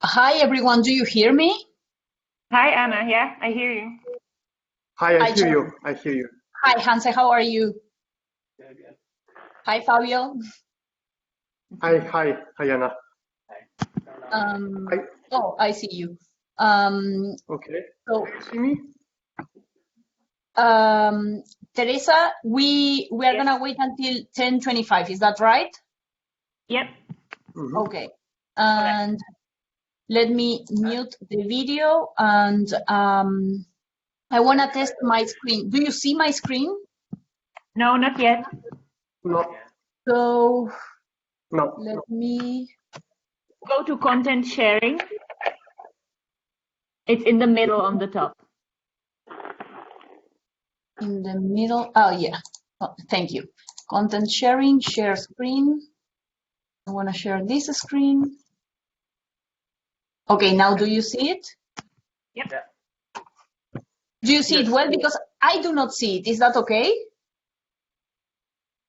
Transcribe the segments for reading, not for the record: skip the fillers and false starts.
Hi everyone, do you hear me? Hi, Anna. Yeah, I hear you. Hi, Hi, I hear Zhang. you. I hear you. Hi, Hanzhe, how are you? Hi, Fabio. Hi, Anna. Um, I oh, I see you. Um, okay. so, Can you see me? Teresa, we are Yes. gonna wait until 10:25. Is that right? Yep. Mhm. Okay. And let me mute the video, and I wanna test my screen. Do you see my screen? No, not yet. No, So no. let me. Go to content sharing. It's in the middle on the top. In the middle. Oh, yeah. Oh, thank you. Content sharing, share screen. I want to share this screen. Okay, now do you see it? Yep. Do you see it Yes. well? Because I do not see it. Is that okay?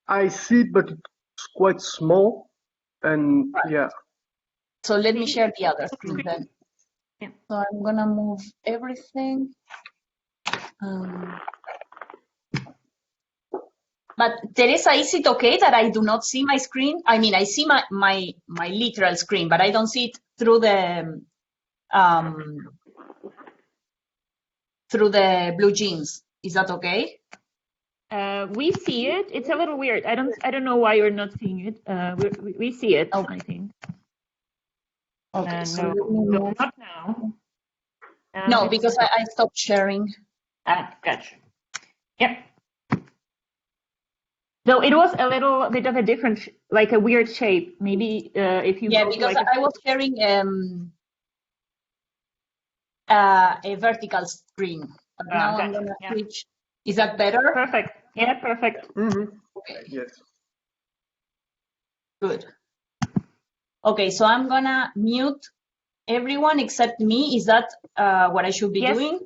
I see it, but it's quite small. And yeah. So let me Maybe share the other full screen screen. then. Yeah. So I'm going to move everything. But Teresa, is it okay that I do not see my screen? I mean, I see my literal screen, but I don't see it through the blue jeans. Is that okay? We see it. It's a little weird. I don't know why you're not seeing it. We see it. Okay. I think. Okay. So No, let me no, move. not now. No, because I stopped sharing. Gotcha. Yep. Though it was a little bit of a different, like a weird shape. Maybe if you Yeah, go because to like I was sharing a vertical screen. But now I'm gotcha. gonna Yeah. switch. Is that better? Perfect. Yeah, perfect. Okay, Yes. good. Okay, so I'm gonna mute everyone except me. Is that what I should be Yes. doing?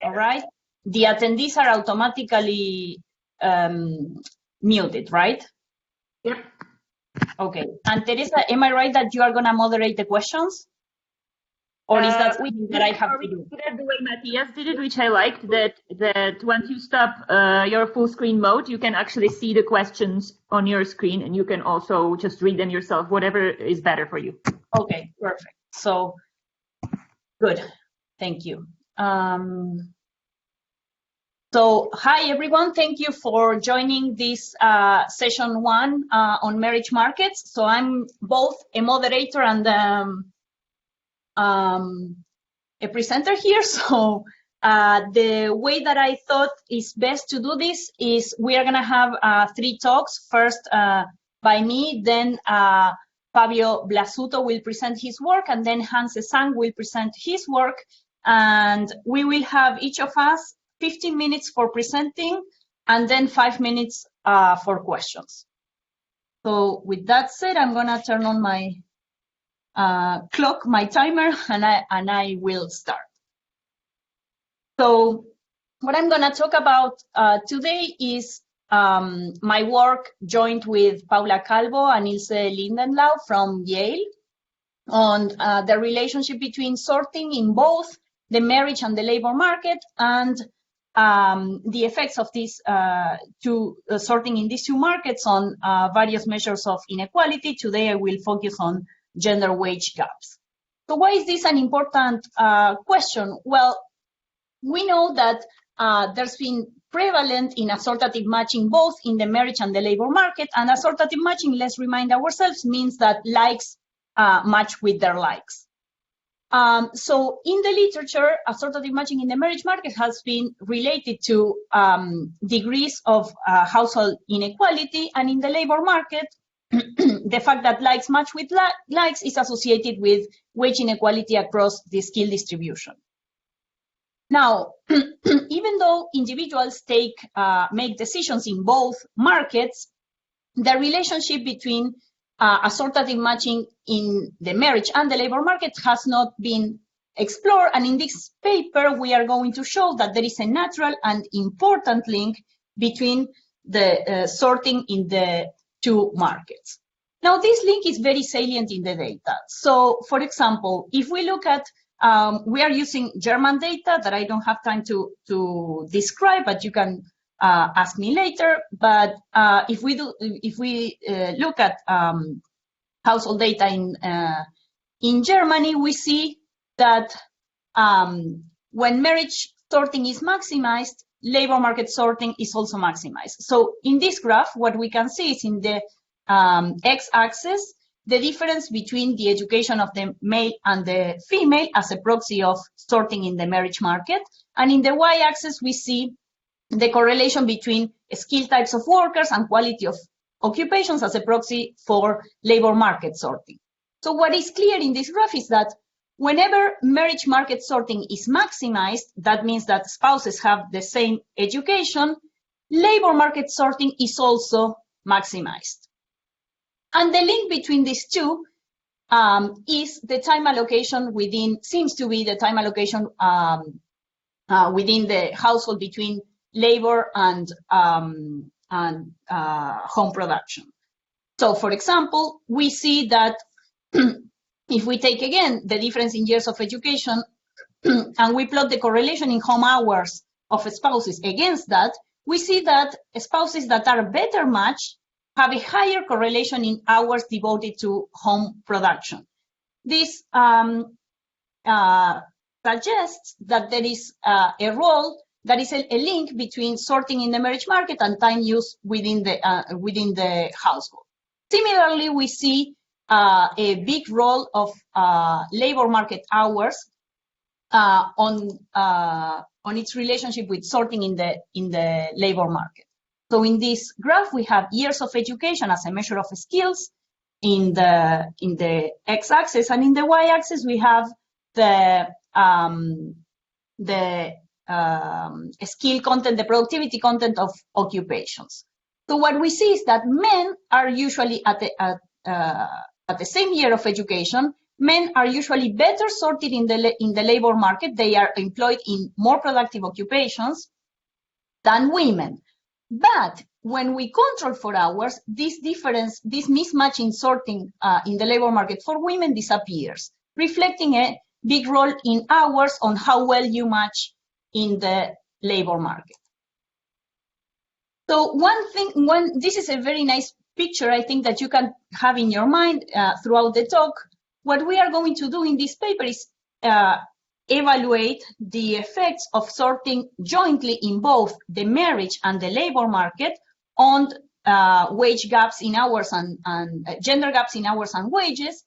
All right. The attendees are automatically muted, right? Yep. Okay. And Teresa, am I right that you are gonna moderate the questions? Or is that We something that I have to do? did it the way Matthias did it, which I liked. That once you stop your full screen mode, you can actually see the questions on your screen, and you can also just read them yourself. Whatever is better for you. Okay, perfect. So good. Thank you. So hi everyone, thank you for joining this session 1 on marriage markets. So I'm both a moderator and a presenter here. So the way that I thought is best to do this is we are gonna have 3 talks. First by me, then Fabio Blasutto will present his work, and then Zhang will present his work. And we will have each of us 15 minutes for presenting, and then 5 minutes for questions. So with that said, I'm gonna turn on my clock, my timer, and I will start. So what I'm gonna talk about today is my work joined with Paula Calvo and Ilse Lindenlau from Yale on the relationship between sorting in both the marriage and the labor market, and the effects of this sorting in these 2 markets on various measures of inequality. Today I will focus on gender wage gaps. So why is this an important question? Well, we know that there's been prevalent in assortative matching both in the marriage and the labor market, and assortative matching, let's remind ourselves, means that likes match with their likes. So in the literature, assortative matching in the marriage market has been related to degrees of household inequality, and in the labor market, the fact that likes match with likes is associated with wage inequality across the skill distribution. Now, even though individuals make decisions in both markets, the relationship between assortative matching in the marriage and the labor market has not been explored. And in this paper, we are going to show that there is a natural and important link between the sorting in the 2 markets. Now, this link is very salient in the data. So, for example, if we look at, we are using German data that I don't have time to describe, but you can ask me later. But if we look at household data in Germany, we see that when marriage sorting is maximized, labor market sorting is also maximized. So in this graph, what we can see is in the x-axis, the difference between the education of the male and the female as a proxy of sorting in the marriage market. And in the y-axis, we see the correlation between skill types of workers and quality of occupations as a proxy for labor market sorting. So what is clear in this graph is that whenever marriage market sorting is maximized, that means that spouses have the same education, labor market sorting is also maximized. And the link between these two is the time allocation seems to be the time allocation within the household between labor and home production. So, for example, we see that if we take again the difference in years of education and we plot the correlation in home hours of spouses against that, we see that spouses that are better matched have a higher correlation in hours devoted to home production. This suggests that there is a role, that is a link between sorting in the marriage market and time use within the household. Similarly, we see a big role of labor market hours on its relationship with sorting in the labor market. So in this graph, we have years of education as a measure of skills in the x-axis, and in the y-axis we have the skill content, the productivity content of occupations. So what we see is that men are usually at the same year of education. Men are usually better sorted in the labor market. They are employed in more productive occupations than women. But when we control for hours, this difference, this mismatch in sorting in the labor market for women disappears, reflecting a big role in hours on how well you match in the labor market. So this is a very nice picture, I think, that you can have in your mind throughout the talk. What we are going to do in this paper is evaluate the effects of sorting jointly in both the marriage and the labor market on wage gaps in hours and gender gaps in hours and wages,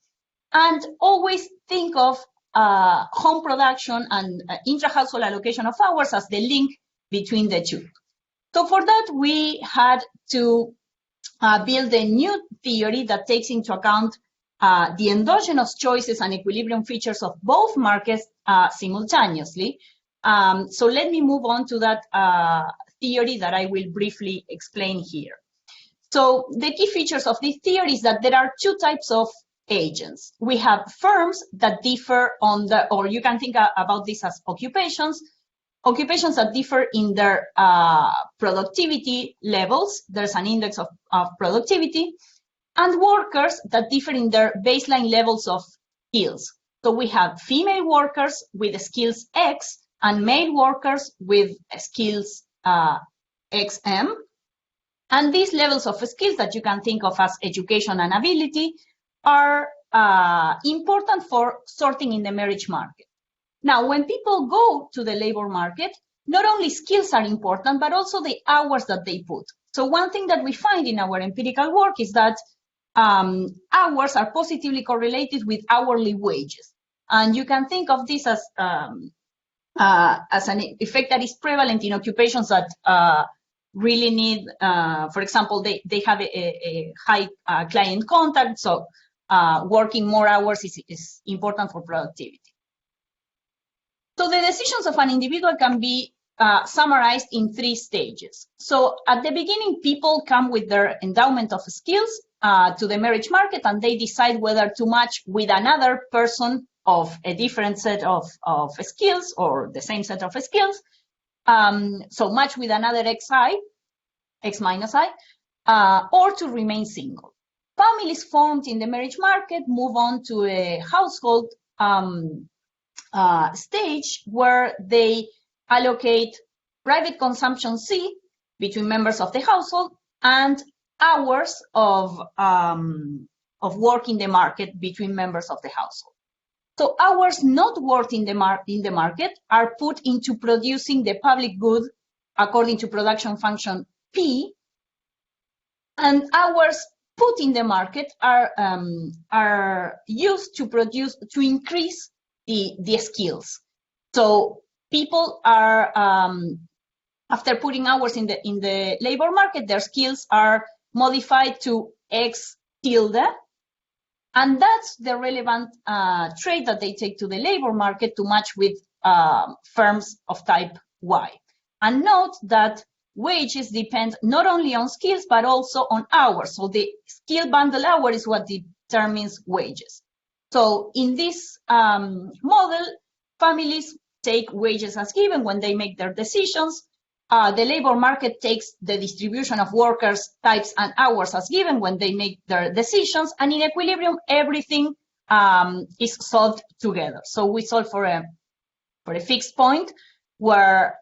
and always think of home production and intra-household allocation of hours as the link between the two. So for that, we had to build a new theory that takes into account the endogenous choices and equilibrium features of both markets simultaneously. So let me move on to that theory that I will briefly explain here. So the key features of this theory is that there are two types of agents. We have firms that differ or you can think about this as occupations that differ in their productivity levels. There's an index of productivity. And workers that differ in their baseline levels of skills. So we have female workers with skills X and male workers with skills XM. And these levels of skills that you can think of as education and ability are important for sorting in the marriage market. Now, when people go to the labor market, not only skills are important, but also the hours that they put. So one thing that we find in our empirical work is that hours are positively correlated with hourly wages. And you can think of this as an effect that is prevalent in occupations that really need, for example, they have a high client contact, so working more hours is important for productivity. So the decisions of an individual can be summarized in 3 stages. So at the beginning, people come with their endowment of skills to the marriage market, and they decide whether to match with another person of a different set of skills or the same set of skills. So match with another X minus I, or to remain single. families formed in the marriage market move on to a household stage where they allocate private consumption C between members of the household and hours of work in the market between members of the household. So hours not worked in the market are put into producing the public good according to production function P, and hours put in the market are used to increase the skills. So people are after putting hours in the labor market, their skills are modified to X tilde, and that's the relevant trait that they take to the labor market to match with firms of type Y. And note that wages depend not only on skills, but also on hours. So the skill bundle hour is what determines wages. So in this model, families take wages as given when they make their decisions. The labor market takes the distribution of workers, types, and hours as given when they make their decisions. And in equilibrium, everything is solved together. So we solve for a fixed point where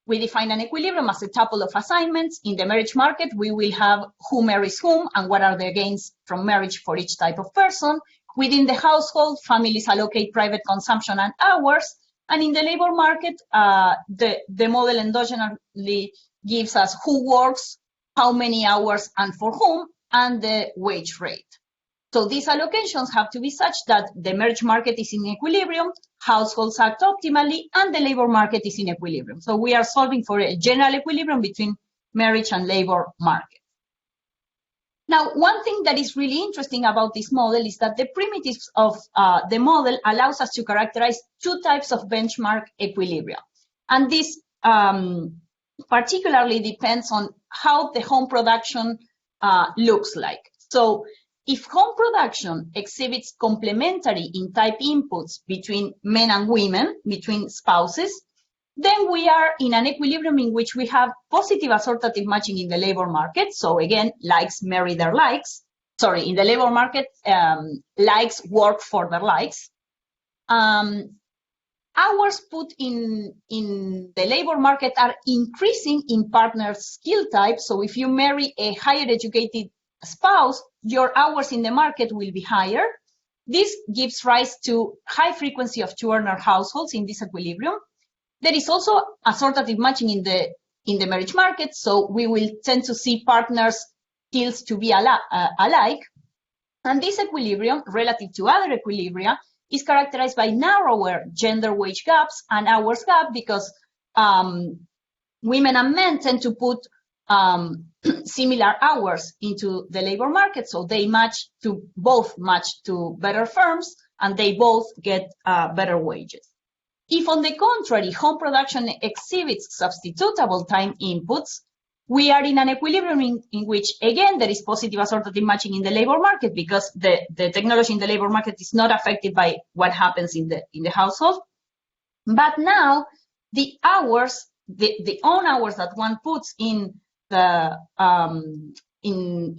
we define an equilibrium as a tuple of assignments. In the marriage market, we will have who marries whom and what are the gains from marriage for each type of person. Within the household, families allocate private consumption and hours. And in the labor market, the model endogenously gives us who works, how many hours, and for whom, and the wage rate. So these allocations have to be such that the marriage market is in equilibrium, households act optimally, and the labor market is in equilibrium. So we are solving for a general equilibrium between marriage and labor market. Now, one thing that is really interesting about this model is that the primitives of the model allows us to characterize two types of benchmark equilibria. And this particularly depends on how the home production looks like. So if home production exhibits complementary in type inputs between men and women, between spouses, then we are in an equilibrium in which we have positive assortative matching in the labor market. So again, likes marry their likes. Sorry, in the labor market, likes work for their likes. Hours put in the labor market are increasing in partner's skill type. So if you marry a higher educated spouse, your hours in the market will be higher. This gives rise to high frequency of two-earner households in this equilibrium. There is also assortative matching in the marriage market, so we will tend to see partners' skills to be alike. And this equilibrium, relative to other equilibria, is characterized by narrower gender wage gaps and hours gap because women and men tend to put similar hours into the labor market, so they both match to better firms, and they both get better wages. If, on the contrary, home production exhibits substitutable time inputs, we are in an equilibrium in which, again, there is positive assortative matching in the labor market because the technology in the labor market is not affected by what happens in the household. But now, the hours, the own hours that one puts in the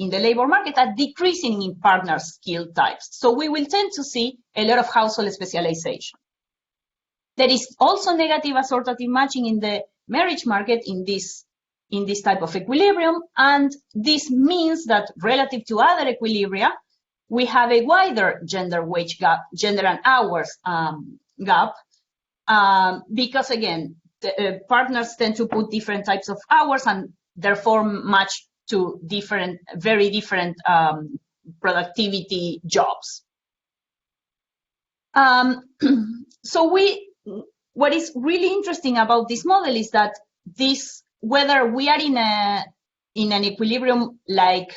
labor market are decreasing in partner skill types. So we will tend to see a lot of household specialization. There is also negative assortative matching in the marriage market in this type of equilibrium, and this means that relative to other equilibria, we have a wider gender wage gap, gender and hours gap, because again, the partners tend to put different types of hours and therefore match to very different productivity jobs. So what is really interesting about this model is that whether we are in an equilibrium like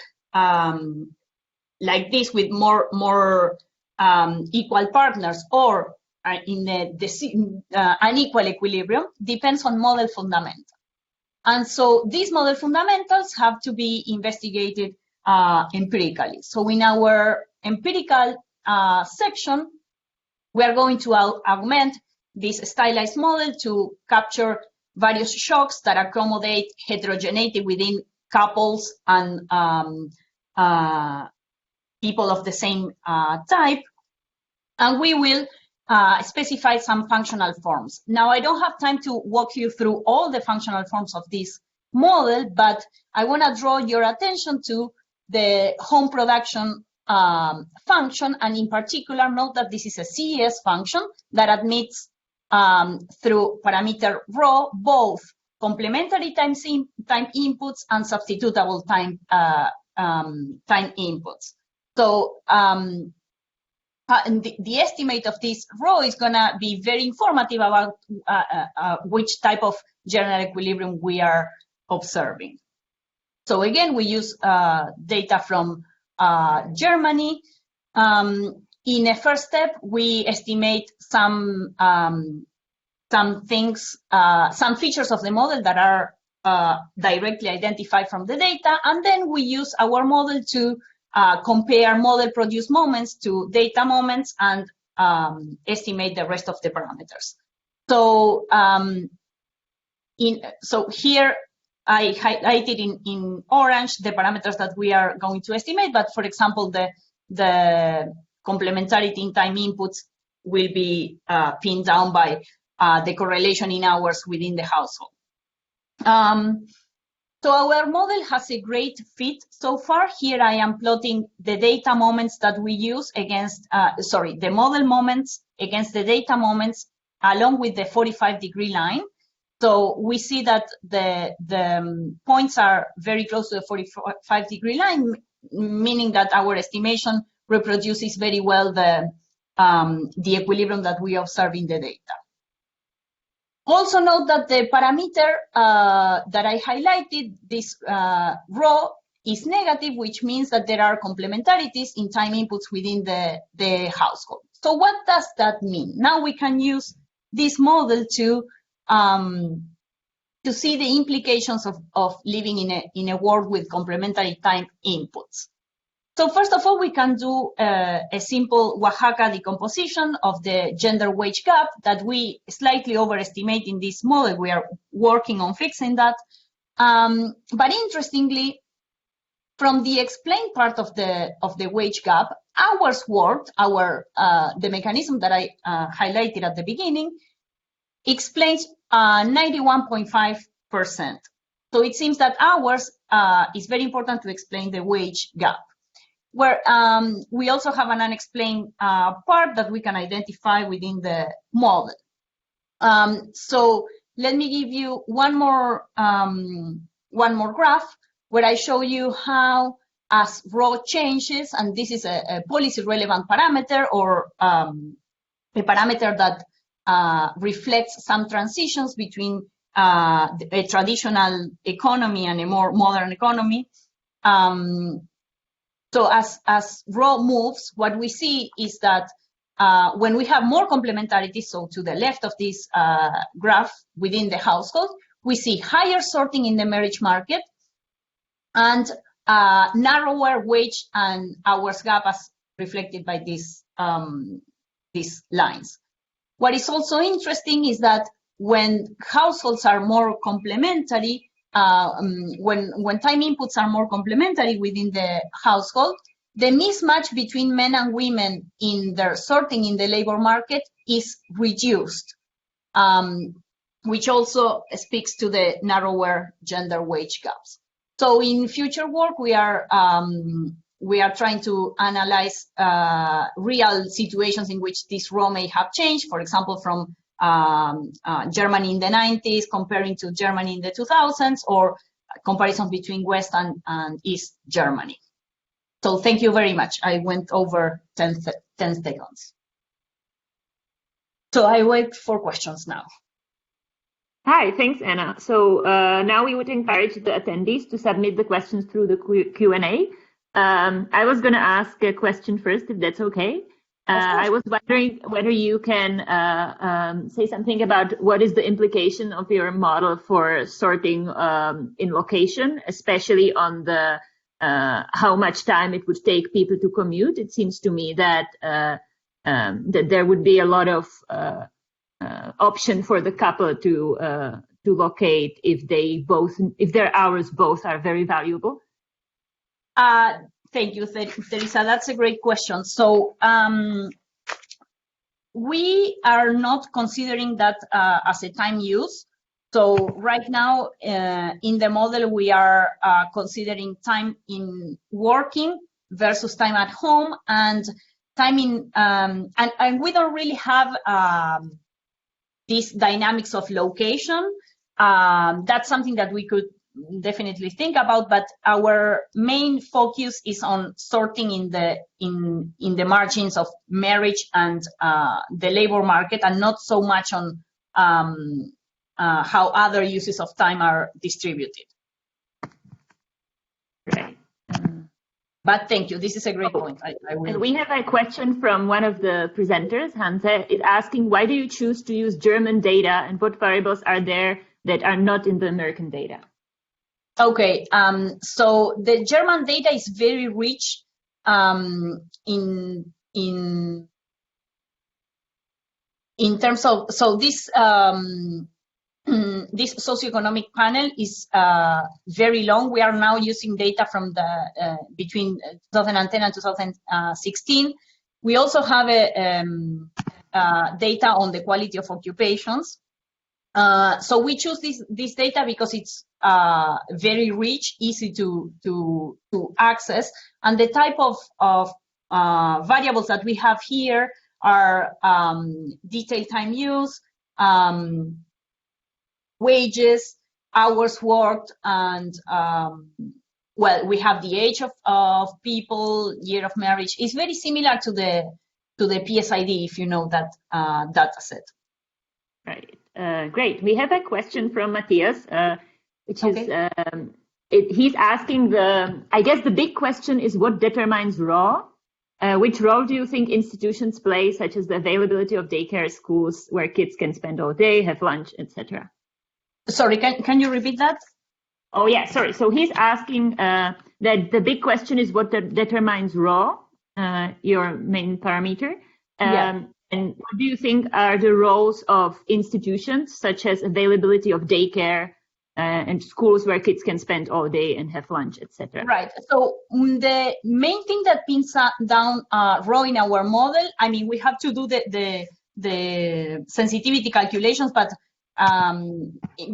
this with more equal partners or in unequal equilibrium depends on model fundamentals. And so these model fundamentals have to be investigated empirically. So in our empirical section, we are going to augment this stylized model to capture various shocks that accommodate heterogeneity within couples and people of the same type, and we will specify some functional forms. Now, I don't have time to walk you through all the functional forms of this model, but I want to draw your attention to the home production function, and in particular, note that this is a CES function that admits through parameter rho both complementary time inputs and substitutable time inputs. So the estimate of this rho is going to be very informative about which type of general equilibrium we are observing. So again, we use data from Germany. In a first step, we estimate some things, some features of the model that are directly identified from the data, and then we use our model to compare model-produced moments to data moments and estimate the rest of the parameters. So, so here I highlighted in orange the parameters that we are going to estimate, but for example, the complementarity in time inputs will be pinned down by the correlation in hours within the household. So our model has a great fit so far. Here I am plotting the data moments that we use against, the model moments against the data moments along with the 45-degree line. So we see that the points are very close to the 45-degree line, meaning that our estimation reproduces very well the equilibrium that we observe in the data. Also note that the parameter that I highlighted, this rho, is negative, which means that there are complementarities in time inputs within the household. So what does that mean? Now we can use this model to see the implications of living in a world with complementary time inputs. So first of all, we can do a simple Oaxaca decomposition of the gender wage gap that we slightly overestimate in this model. We are working on fixing that. But interestingly, from the explained part of the wage gap, hours worked, the mechanism that I highlighted at the beginning, explains 91.5%. So it seems that hours is very important to explain the wage gap. Where we also have an unexplained part that we can identify within the model. So let me give you one more graph where I show you how, as rho changes, and this is a policy relevant parameter, or a parameter that reflects some transitions between a traditional economy and a more modern economy. So as rho moves, what we see is that when we have more complementarity, so to the left of this graph within the household, we see higher sorting in the marriage market and narrower wage and hours gap as reflected by these lines. What is also interesting is that when households are more complementary, when time inputs are more complementary within the household, the mismatch between men and women in their sorting in the labor market is reduced, which also speaks to the narrower gender wage gaps. So in future work, we are trying to analyze real situations in which this rho may have changed, for example, from Germany in the 90s comparing to Germany in the 2000s, or comparisons between West and East Germany. So thank you very much. I went over 10 seconds. So I wait for questions now. Hi, thanks, Anna. So now we would encourage the attendees to submit the questions through the Q&A. I was going to ask a question first, if that's okay. I was wondering whether you can say something about what is the implication of your model for sorting in location, especially on the how much time it would take people to commute. It seems to me that that there would be a lot of option for the couple to locate if their hours both are very valuable. Thank you, Teresa. That's a great question. So we are not considering that as a time use. So right now in the model, we are considering time in working versus time at home, and time in, and we don't really have these dynamics of location. That's something that we could definitely think about, but our main focus is on sorting in the margins of marriage and the labor market, and not so much on how other uses of time are distributed. Right. But thank you. This is a great point. I will. And we have a question from one of the presenters, Hanzhe, is asking, why do you choose to use German data, and what variables are there that are not in the American data? Okay, so the German data is very rich in terms of, so this this socioeconomic panel is very long. We are now using data from the between 2010 and 2016. We also have a data on the quality of occupations. So we choose this data because it's very rich, easy to access, and the type of variables that we have here are detailed time use, wages, hours worked, and well, we have the age of people, year of marriage. It's very similar to the PSID, if you know that data set. Right. Great. We have a question from Matthias, which okay. is, he's asking I guess the big question is what determines raw? Which role do you think institutions play, such as the availability of daycare, schools where kids can spend all day, have lunch, etc.? Sorry, can you repeat that? Oh, yeah, sorry. So he's asking that the big question is what determines raw, your main parameter. Yeah. And what do you think are the roles of institutions, such as availability of daycare and schools where kids can spend all day and have lunch, etc.? Right. So the main thing that pins down raw in our model, I mean, we have to do the sensitivity calculations, but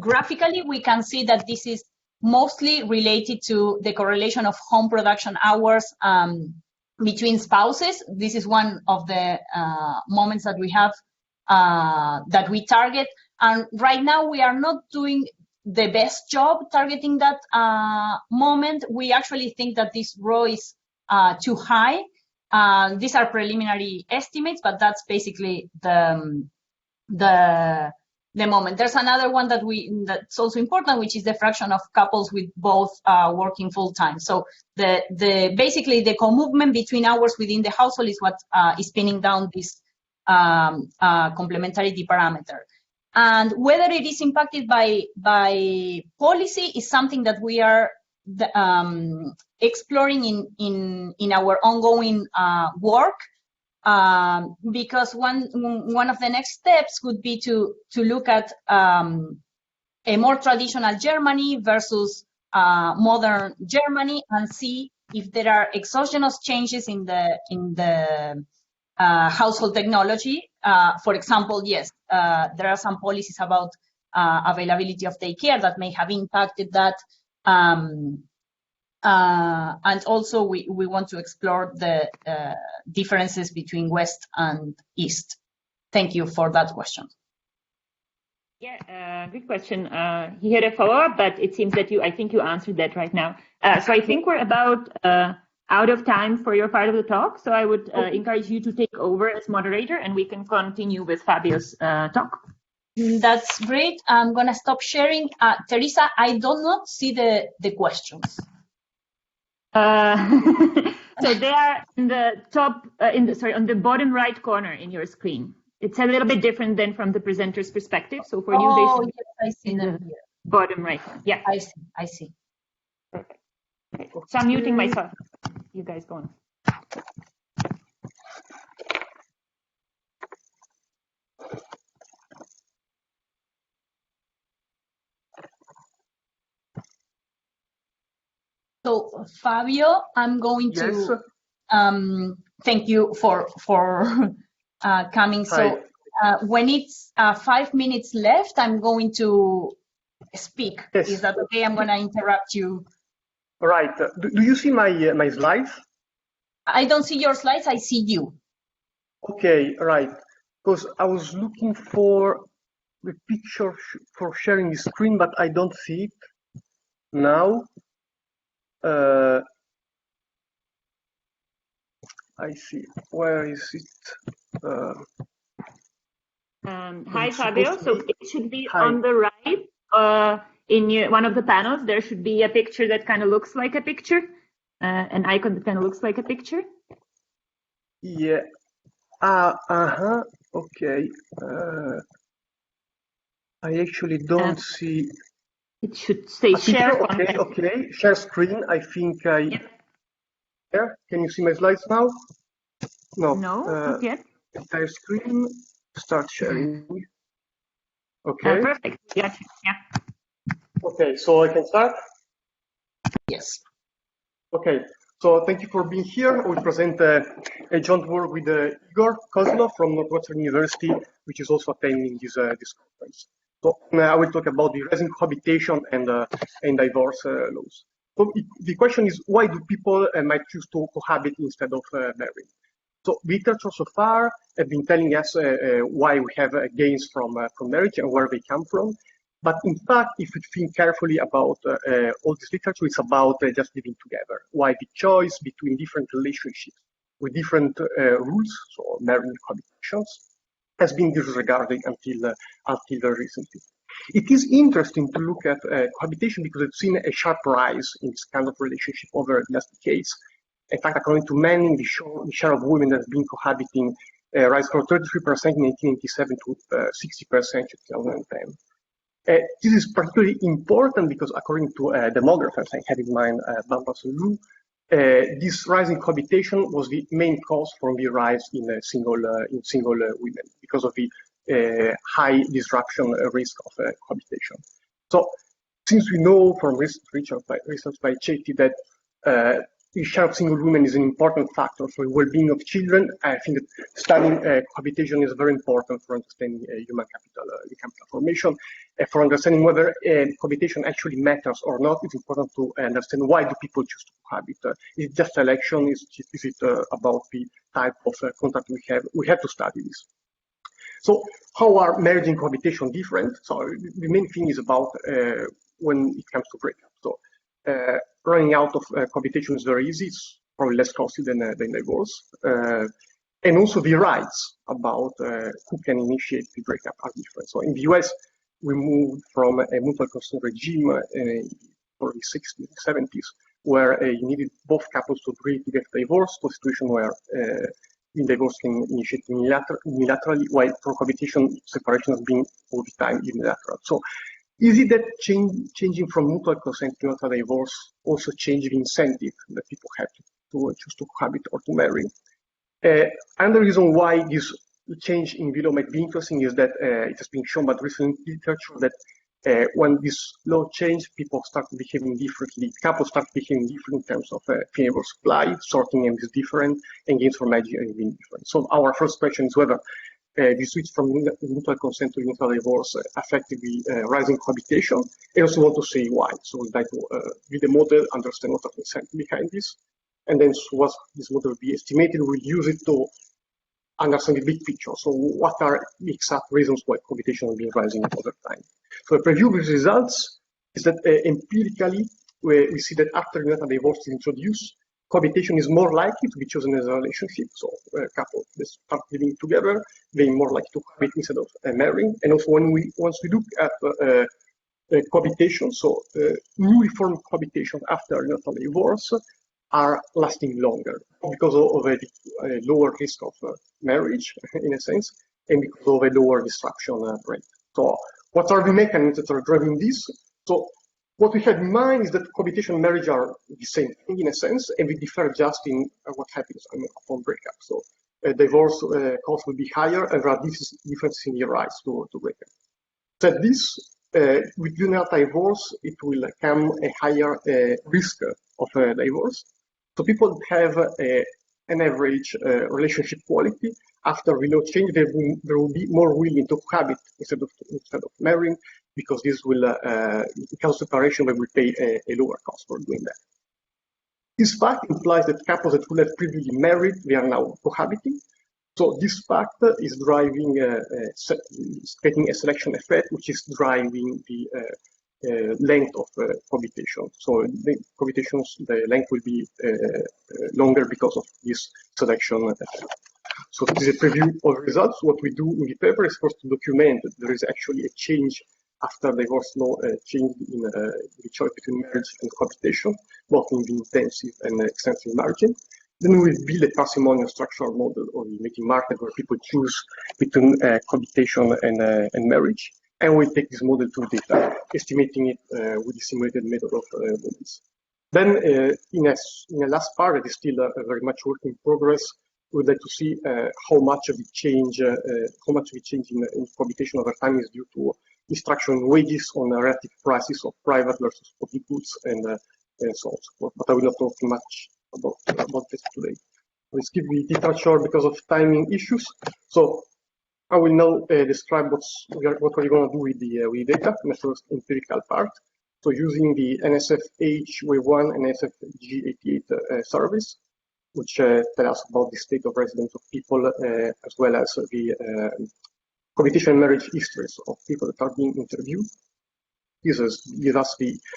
graphically we can see that this is mostly related to the correlation of home production hours between spouses. This is one of the moments that we have that we target, and right now we are not doing the best job targeting that moment. We actually think that this row is too high. These are preliminary estimates, but that's basically the moment. There's another one that's also important, which is the fraction of couples with both working full time. So basically the co-movement between hours within the household is what is pinning down this complementarity parameter. And whether it is impacted by policy is something that we are exploring in our ongoing work. Because one of the next steps would be to look at a more traditional Germany versus modern Germany, and see if there are exogenous changes in the household technology. For example, yes, there are some policies about availability of daycare that may have impacted that. And also we want to explore the differences between West and East. Thank you for that question. Yeah, good question. He had a follow-up, but it seems that I think you answered that right now. So I think we're about out of time for your part of the talk. So I would encourage you to take over as moderator, and we can continue with Fabio's talk. That's great. I'm gonna stop sharing. Teresa, I do not see the questions. So they are in the top, on the bottom right corner in your screen. It's a little bit different than from the presenter's perspective. So for you, they should yes, I see them here. Bottom right. Yeah, I see. Perfect. Okay. So I'm muting myself. You guys go on. So So Fabio, I'm going Yes. to thank you for coming. Hi. So when it's 5 minutes left, I'm going to speak. Yes. Is that okay? I'm going to interrupt you. Right. Do you see my slides? I don't see your slides. I see you. Okay. Right. Because I was looking for the picture for sharing the screen, but I don't see it now. I see. Where is it? Hi, It's Fabio. supposed to So be. it should be Hi. on the right. In one of the panels, there should be a picture that kind of looks like a picture, an icon that kind of looks like a picture. Yeah. Okay. I actually don't see It should say a share picture. Okay. content. Okay. Share screen. I think I. Yep. Yeah. Can you see my slides now? No. No, not yet. Entire screen. Start sharing. Okay. Perfect. Yeah. Okay. So I can start. Yes. Okay. So thank you for being here. I will present a joint work with Igor Kozlov from Northwestern University, which is also attending this conference. So I will talk about the rising cohabitation and divorce laws. So the question is, why do people might choose to cohabit instead of marrying? So literature so far have been telling us why we have gains from marriage and where they come from. But in fact, if we think carefully about all this literature, it's about just living together. Why the choice between different relationships with different rules, so marriage cohabitations, has been disregarded until recently. It is interesting to look at cohabitation because it's seen a sharp rise in this kind of relationship over the last decades. In fact, according to Manning, the share of women that have been cohabiting rise from 33% in 1887 to 60% in 2010. This is particularly important because, according to demographers, I had in mind Barbara Solou, this rise in cohabitation was the main cause for the rise in single women because of the high disruption risk of cohabitation. So, since we know from research by Chetty that the share of single women is an important factor for the well-being of children, I think that studying cohabitation is very important for understanding human capital formation. For understanding whether cohabitation actually matters or not, it's important to understand why do people choose to cohabit. Is it just selection? Is it about the type of contact we have? We have to study this. So how are marriage and cohabitation different? So the main thing is about when it comes to breakup. So running out of cohabitation is very easy. It's probably less costly than divorce. And also the rights about who can initiate the breakup are different. So in the US, we moved from a mutual consent regime for the 60s, 70s, where you needed both couples to agree to get a divorce, to a situation where the divorce can initiate unilaterally, while for cohabitation, separation has been all the time unilateral. So is it that changing from mutual consent to unilateral divorce also change the incentive that people have to choose to cohabit or to marry? Another reason why this change in law might be interesting is that it has been shown by recent literature that when this law change, people start behaving differently, couples start behaving different in terms of favor supply, sorting them is different, and gains for marriage are being different. So our first question is whether the switch from mutual consent to unilateral divorce affected the rising cohabitation. I also want to say why. So we'd like to read the model, understand what are the incentives behind this, and then once this model will be estimated, we'll use it to understand the big picture. So what are the exact reasons why cohabitation has been rising over time? So a preview of these results is that empirically, we see that after unilateral divorce is introduced, cohabitation is more likely to be chosen as a relationship. So a couple that start living together, they're more likely to cohabit instead of marrying. And also once we look at cohabitation, so newly formed cohabitation after unilateral divorce are lasting longer because of a lower risk of marriage, in a sense, and because of a lower disruption rate. So what are the mechanisms that are driving this? So what we have in mind is that cohabitation and marriage are the same thing, in a sense, and we differ just in what happens upon breakup. So divorce costs will be higher, and there are differences in the rights to breakup. So this, with junior divorce, it will come a higher risk of divorce. So people have an average relationship quality. After below change, they will be more willing to cohabit instead of marrying, because this will, in case of separation, they will pay a lower cost for doing that. This fact implies that couples that would have previously married, they are now cohabiting. So this fact is driving, creating a selection effect, which is driving the length of cohabitation. So the cohabitations, the length will be longer because of this selection effect. So this is a preview of results. What we do in the paper is first to document that there is actually a change after divorce law changed in the choice between marriage and cohabitation, both in the intensive and extensive margin. Then we build a parsimonial structural model of the mating market where people choose between cohabitation and marriage. And we take this model to data, estimating it with the simulated method of models. Then in a last part that is still very much work in progress, we'd like to see how much of the change, in cohabitation over time is due to instruction in wages on relative prices of private versus public goods and so on. But I will not talk much about this today. Let's skip the literature because of timing issues. So I will now describe what we're going to do with the data in the first empirical part. So using the NSF-H-Way1 and NSF-G88 surveys, which tell us about the state of residence of people, as well as the cohabitation and marriage histories of people that are being interviewed. These give us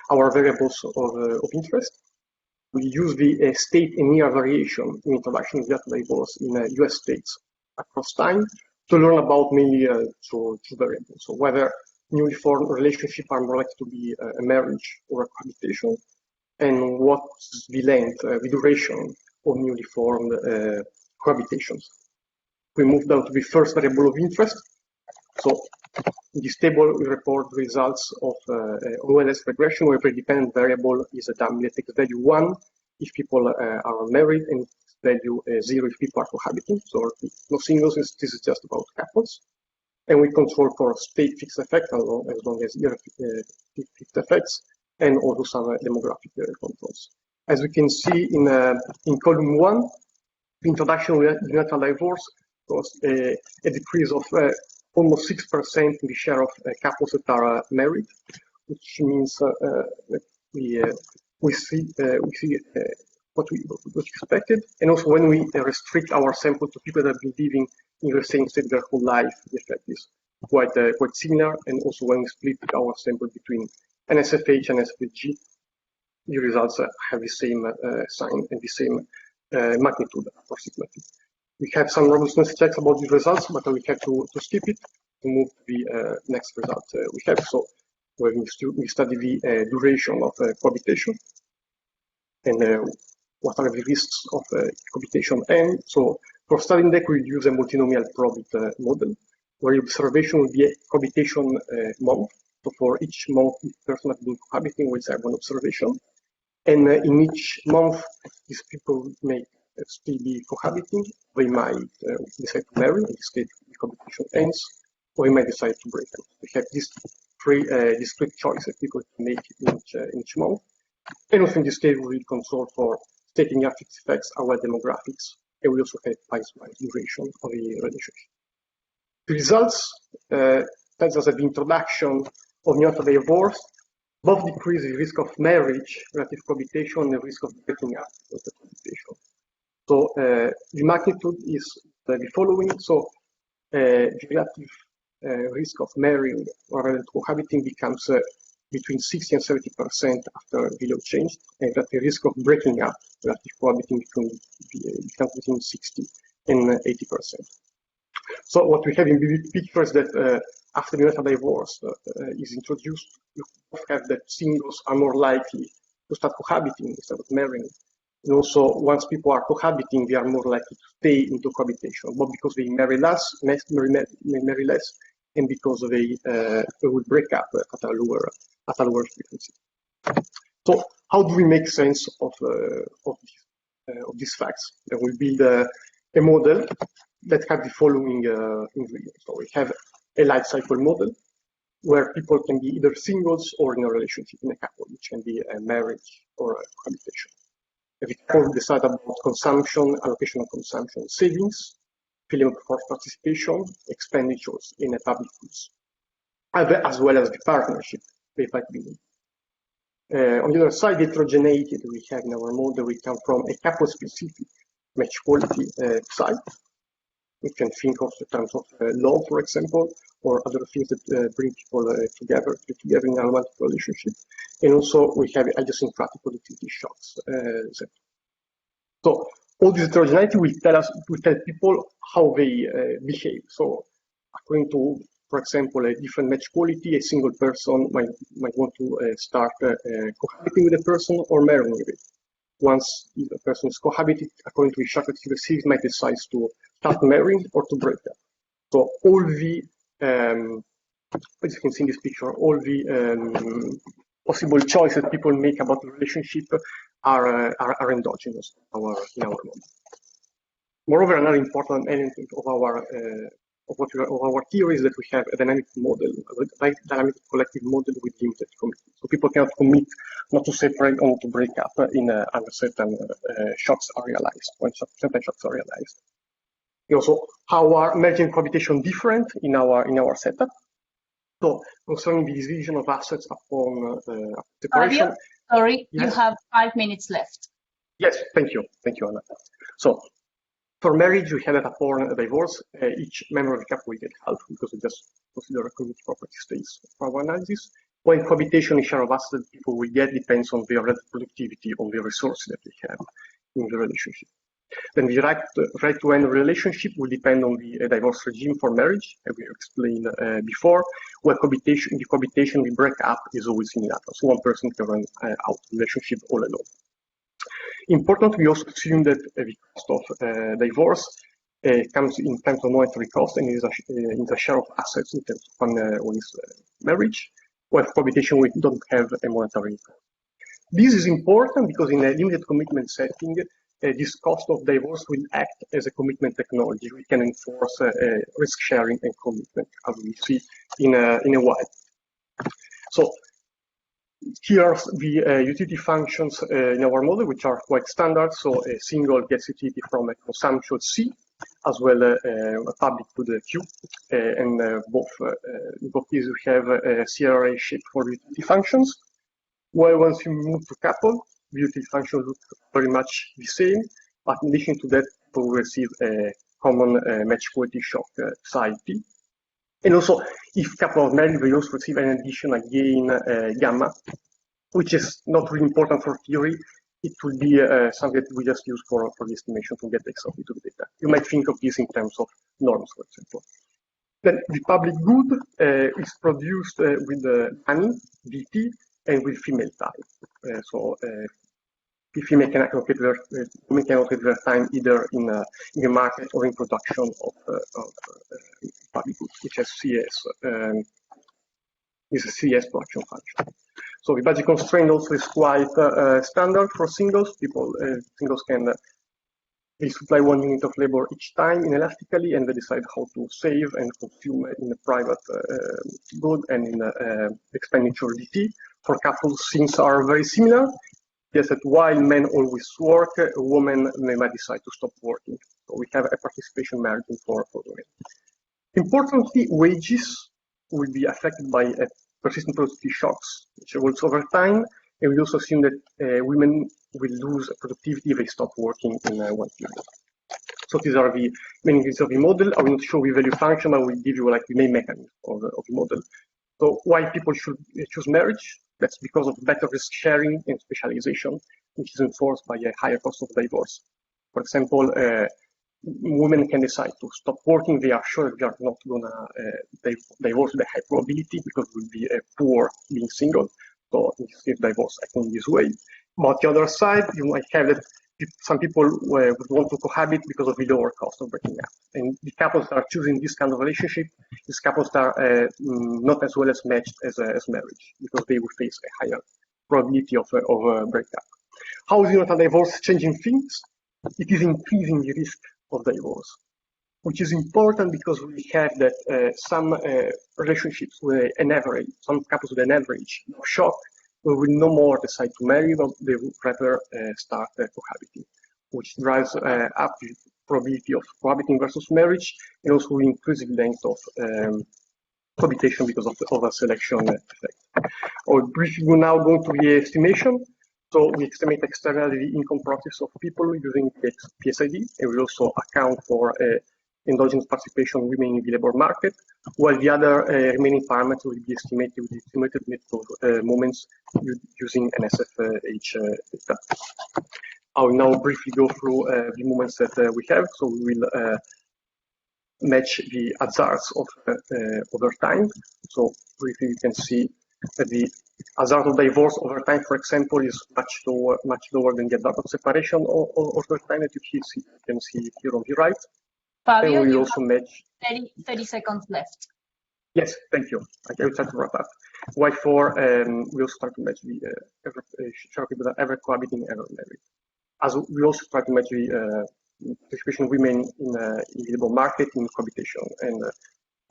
our variables of interest. We use the state and year variation in introduction to divorce in US states across time to learn about mainly two variables. So whether newly formed relationships are more likely to be a marriage or a cohabitation, and what's the length, the duration of newly formed cohabitations. We move down to the first variable of interest. So in this table, we report the results of OLS regression, where the dependent variable is a dummy that takes value 1 if people are married, and value 0 if people are cohabiting. So no singles, this is just about couples. And we control for state fixed effect as long as year fixed effects, and also some demographic controls. As we can see in column 1, the introduction of unilateral divorce was a decrease of almost 6% in the share of couples that are married, which means that we see what we expected. And also when we restrict our sample to people that have been living in the same state their whole life, the effect is quite similar. And also when we split our sample between NSFH and NSFG, the results have the same sign and the same magnitude approximately. We have some robustness checks about these results, but we have to skip it to move to the next result we have. So when we study the duration of cohabitation and what are the risks of cohabitation. And so for studying that, we use a multinomial probit model, where the observation will be a cohabitation month. So for each month, each person has been cohabiting, we have one observation. And in each month, these people may still be cohabiting. They might decide to marry, in this case, the cohabitation ends, or they might decide to break up. We have these three discrete choices people can make in each month. And also in this case, we will control for taking up fixed effects, our demographics, and we also have price-wise duration of the relationship. The results tells us that the introduction of unilateral divorce both decrease the risk of marriage, relative cohabitation, and the risk of breaking up of the cohabitation. So the magnitude is the following. So the relative risk of marrying or relative cohabiting becomes between 60 and 70% after below change, and that the risk of breaking up relative cohabiting becomes between 60 and 80%. So what we have in the picture is that after unilateral divorce is introduced, you have that singles are more likely to start cohabiting instead of marrying. And also, once people are cohabiting, they are more likely to stay into cohabitation, both because they marry less, and because they will break up at a lower frequency. So, how do we make sense of these facts? Then we build a model that have the following ingredients. So we have a life cycle model where people can be either singles or in a relationship in a couple, which can be a marriage or a cohabitation. If the couple decide about consumption, allocation of consumption, savings, feeling of forced participation, expenditures in a public goods, as well as the partnership they might be in. On the other side, the heterogeneity that we have in our model, we come from a couple-specific match quality side. We can think of the terms of love, for example, or other things that bring people together in a romantic relationship. And also we have idiosyncratic productivity shocks. So all this heterogeneity will tell people how they behave. So according to, for example, a different match quality, a single person might want to start cohabiting with a person or marrying with it. Once the person is cohabited, according to the shock that he receives, might decide to start marrying or to break up. So all the, as you can see in this picture, all the possible choices that people make about the relationship are endogenous in our model. Moreover, another important element of our theory is that we have a dynamic model, a dynamic collective model with limited commitment. So people cannot commit not to separate or to break up under certain shocks are realized, when certain shocks are realized. Also, how are merging and cohabitation different in our setup? So concerning the division of assets upon separation. Fabio, sorry, yes? You have 5 minutes left. Yes, thank you, Anna. So for marriage, we have that upon a divorce, each member of the couple will get half because we just consider a community property states for our analysis. When cohabitation, the share of assets that people will get depends on their relative productivity, on the resources that they have in the relationship. Then the right to end relationship will depend on the divorce regime for marriage, as we explained before, where the cohabitation we break up is always unilateral. So one person can run out of the relationship all alone. Important, we also assume that the cost of divorce comes in terms of monetary cost and is in the share of assets in terms of one is marriage, where cohabitation we don't have a monetary cost. This is important because in a limited commitment setting, this cost of divorce will act as a commitment technology. We can enforce risk sharing and commitment, as we see in a while. So here are the utility functions in our model, which are quite standard. So a single gets utility from a consumption C, as well a public to the Q, and in both cases we have a CRA shape for the utility functions. While once you move to couple, the utility function looks very much the same, but in addition to that, people will receive a common match quality shock psi P. And also, if couple are married, we also receive an additional gain gamma, which is not really important for theory. It will be something that we just use for the estimation to get the exact to the data. You might think of this in terms of norms, for example. Then the public good is produced with money, DT, and with female time. The female can allocate their time either in the market or in production of public goods, which is CS, is a CS production function. So the budget constraint also is quite standard for singles. Singles can they supply 1 unit of labor each time inelastically, and they decide how to save and consume in a private good and in expenditure DT. For couples, things are very similar. Yes, that while men always work, a woman might decide to stop working. So we have a participation margin for women. Importantly, wages will be affected by persistent productivity shocks, which evolves over time. And we also assume that women will lose productivity if they stop working in one period. So these are the main things of the model. I will not show you value function, but I will give you like the main mechanism of the model. So why people should choose marriage? That's because of better risk sharing and specialization, which is enforced by a higher cost of divorce. For example, women can decide to stop working. They are sure they are not going to divorce with a high probability because it will be poor being single. So if divorce acting this way. But the other side, you might have that some people would want to cohabit because of the lower cost of breaking up. And the couples that are choosing this kind of relationship, these couples that are not as well as matched as marriage, because they will face a higher probability of breakup. How is unilateral divorce changing things? It is increasing the risk of divorce. which is important because we have that some relationships with an average, some couples with an average of shock, will no more decide to marry, but they would rather start cohabiting, which drives up the probability of cohabiting versus marriage, and also increasing length of cohabitation because of the over-selection effect. I'll briefly now go to the estimation. So we estimate externally the income proxies of people using PSID, and we also account for endogenous participation remaining in the labor market, while the other remaining parameters will be estimated with the estimated method of moments using NSFH data. I will now briefly go through the moments that we have. So we will match the hazards of over time. So briefly, you can see that the hazard of divorce over time, for example, is much lower than the hazard of separation over time that you can see here on the right. Fabio, and we you also have match 30 seconds left. Yes, thank you. I will try to wrap up. Why for we also try to match the people that ever cohabiting, ever married. As we also try to match the participation of women in the labor market, in cohabitation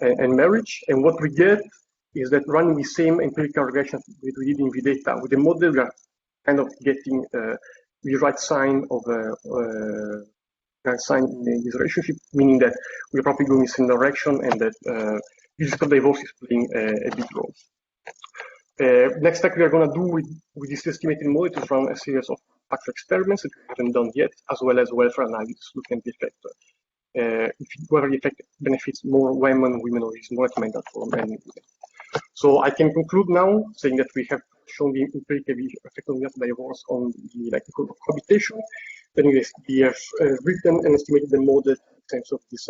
and marriage. And what we get is that running the same empirical regression that we did in the data with the model, we are kind of getting the right sign of sign in this relationship, meaning that we're probably going in the same direction and that risk of divorce is playing a big role. Next step we are going to do with this estimated model is run a series of factor experiments that we haven't done yet, as well as welfare analysis looking at the effect. Whether the effect benefits more women, or is more recommended for men. So I can conclude now saying that we have shown the empirical effect of divorce on the likelihood of cohabitation. Then we have written and estimated the model in terms of these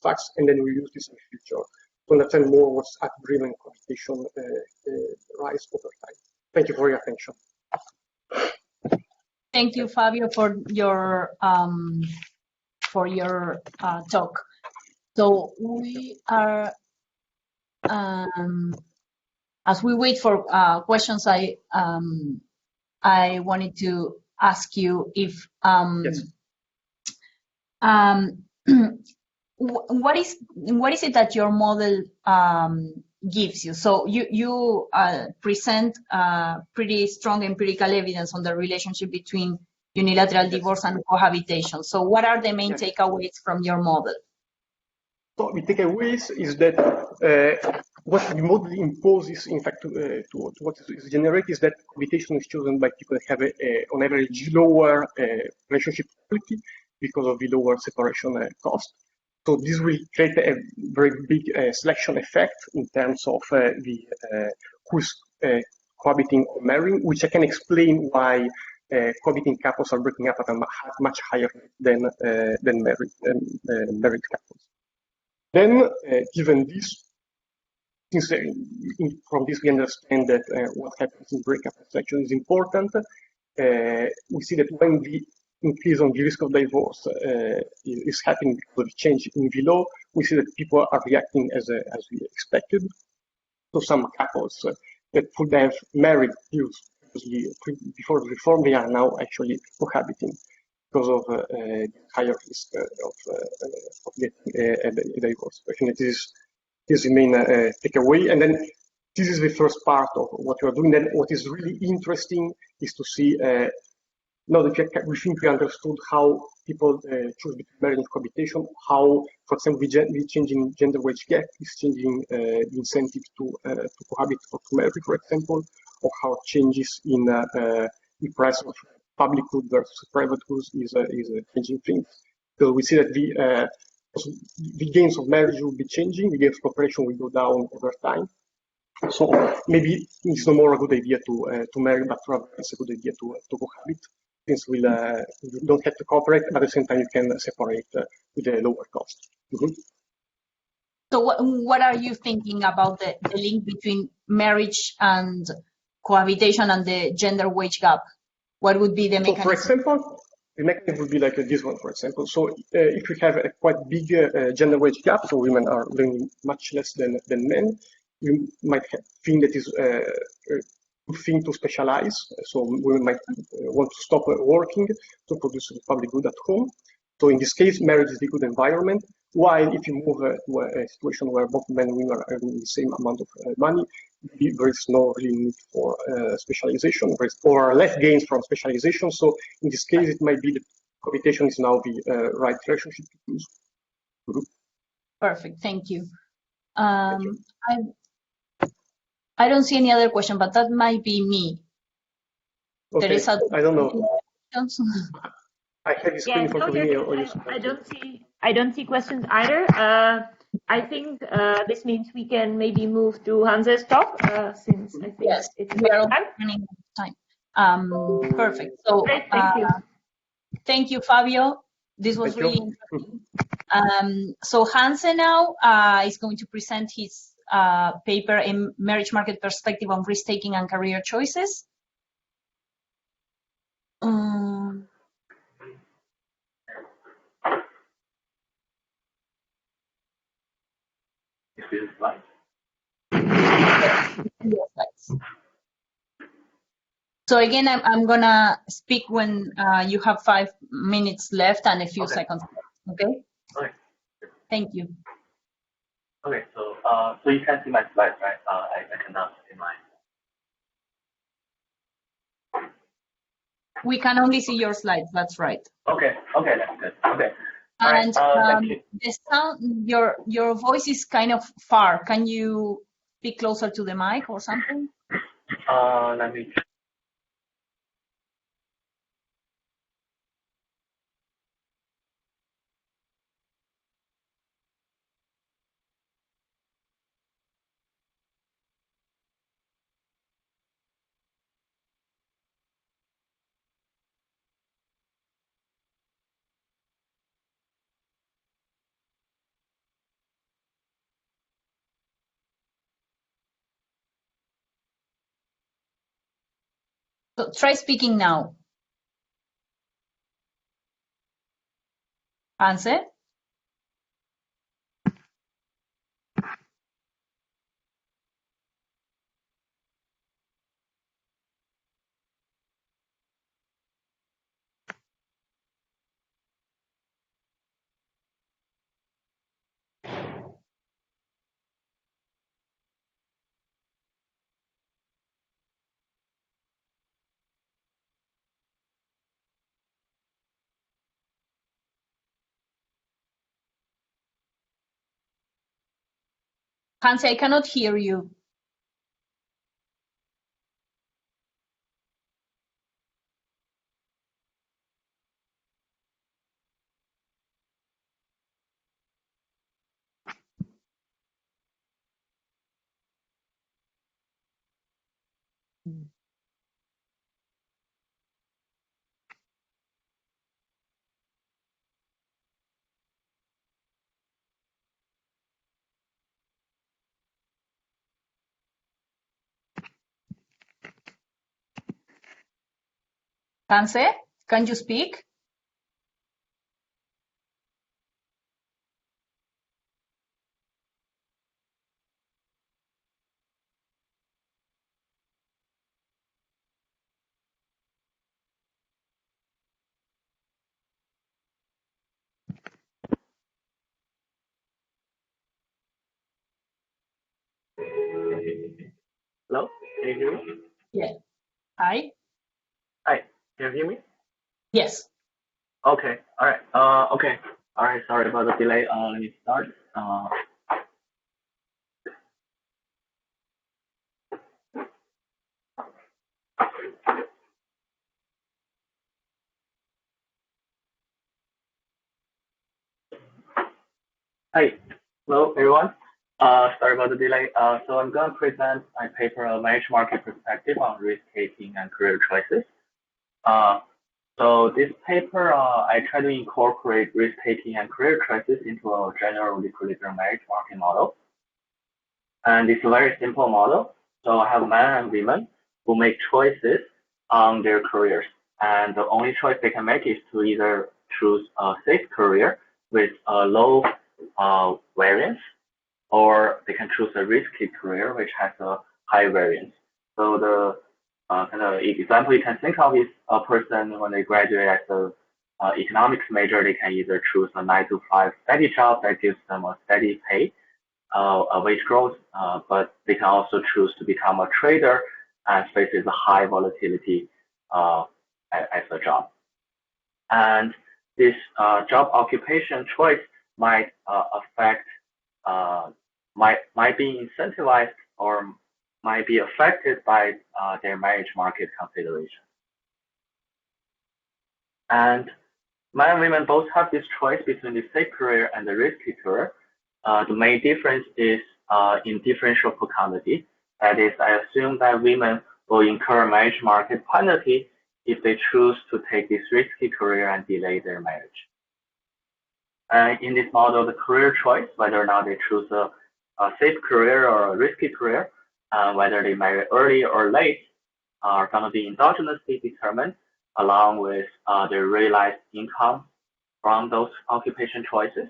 facts, and then we use this in the future to understand more what's at driven cohabitation rise over time. Thank you for your attention. Thank you, Fabio, for your talk. So we are, as we wait for questions, I wanted to ask you if Yes. what is it that your model gives you? So you present pretty strong empirical evidence on the relationship between unilateral divorce and cohabitation. So what are the main takeaways from your model? So the takeaways is that what the model imposes, in fact, to what is generated is that cohabitation is chosen by people that have on average lower relationship quality because of the lower separation cost. So this will create a very big selection effect in terms of who's cohabiting or marrying, which I can explain why cohabiting couples are breaking up at a much higher rate than married couples. Then, given this, since from this we understand that what happens in breakup selection is important, we see that when the increase on the risk of divorce is happening because of the change in the law, we see that people are reacting as we expected. So some couples that would have married before the reform, they are now actually cohabiting because of higher risk of getting a divorce. I think this is the main takeaway. And then this is the first part of what we are doing. Then what is really interesting is to see now that we think we understood how people choose between marriage and cohabitation, how, for example, the changing gender wage gap is changing the incentive to cohabit or to marry, for example, or how changes in the price of public good versus private goods is changing things. So we see that the gains of marriage will be changing, the gains of cooperation will go down over time. So maybe it's no more a good idea to marry, but rather it's a good idea to cohabit, since we don't have to cooperate, but at the same time you can separate with a lower cost. Mm-hmm. So what are you thinking about the link between marriage and cohabitation and the gender wage gap? What would be the mechanism? So for example, the mechanism would be like this one, for example. So if we have a quite big gender wage gap, so women are earning much less than men, you might think that is a good thing to specialize. So women might want to stop working to produce the public good at home. So in this case, marriage is the good environment. While if you move to a situation where both men and women are earning the same amount of money, there is no real need for specialization, or less gains from specialization. So in this case, it might be that cohabitation is now the right relationship to use. Perfect, thank you. I don't see any other question, but that might be me. Okay, Teresa, I don't know. I have this screen Yeah, in front no, of me. I don't see questions either. I think this means we can maybe move to Hanze's talk, since I think yes, it's we are time. running out of time. Perfect. So Great, thank you. Thank you, Fabio. This was Thank you. really interesting. So Hanzhe now is going to present his paper, A Marriage Market Perspective on Risk-Taking and Career Choices. So again, I'm gonna speak when you have 5 minutes left and a few seconds left, okay? Okay. Thank you. Okay, so you can see my slides, right? I cannot see mine. We can only see your slides, that's right. Okay, that's good. Okay. And thank you. the sound, your voice is kind of far. Can you be closer to the mic or something? Let me. So try speaking now. Hanzhe? Hanzhe, I cannot hear you. Hanzhe, can you speak? Hello, can you hear me? Yeah. Hi? Hi, can you hear me? Yes. Okay, all right. Okay, all right. Sorry about the delay. Let me start. Hi, hello everyone. Sorry about the delay. So I'm going to present my paper, A Marriage Market Perspective on Risk-Taking and Career Choices. So this paper, I try to incorporate risk-taking and career choices into a general equilibrium marriage market model. And it's a very simple model. So I have men and women who make choices on their careers. And the only choice they can make is to either choose a safe career with a low variance, or they can choose a risky career which has a high variance. So the kind of example you can think of is a person when they graduate as a economics major, they can either choose a 9-to-5 steady job that gives them a steady pay, a wage growth, but they can also choose to become a trader and faces a high volatility as a job. And this job occupation choice might might be incentivized or might be affected by their marriage market considerations. And men and women both have this choice between the safe career and the risky career. The main difference is in differential fecundity. That is, I assume that women will incur marriage market penalty if they choose to take this risky career and delay their marriage. And in this model, the career choice, whether or not they choose a safe career or a risky career, whether they marry early or late, are going to be endogenously determined along with their realized income from those occupation choices.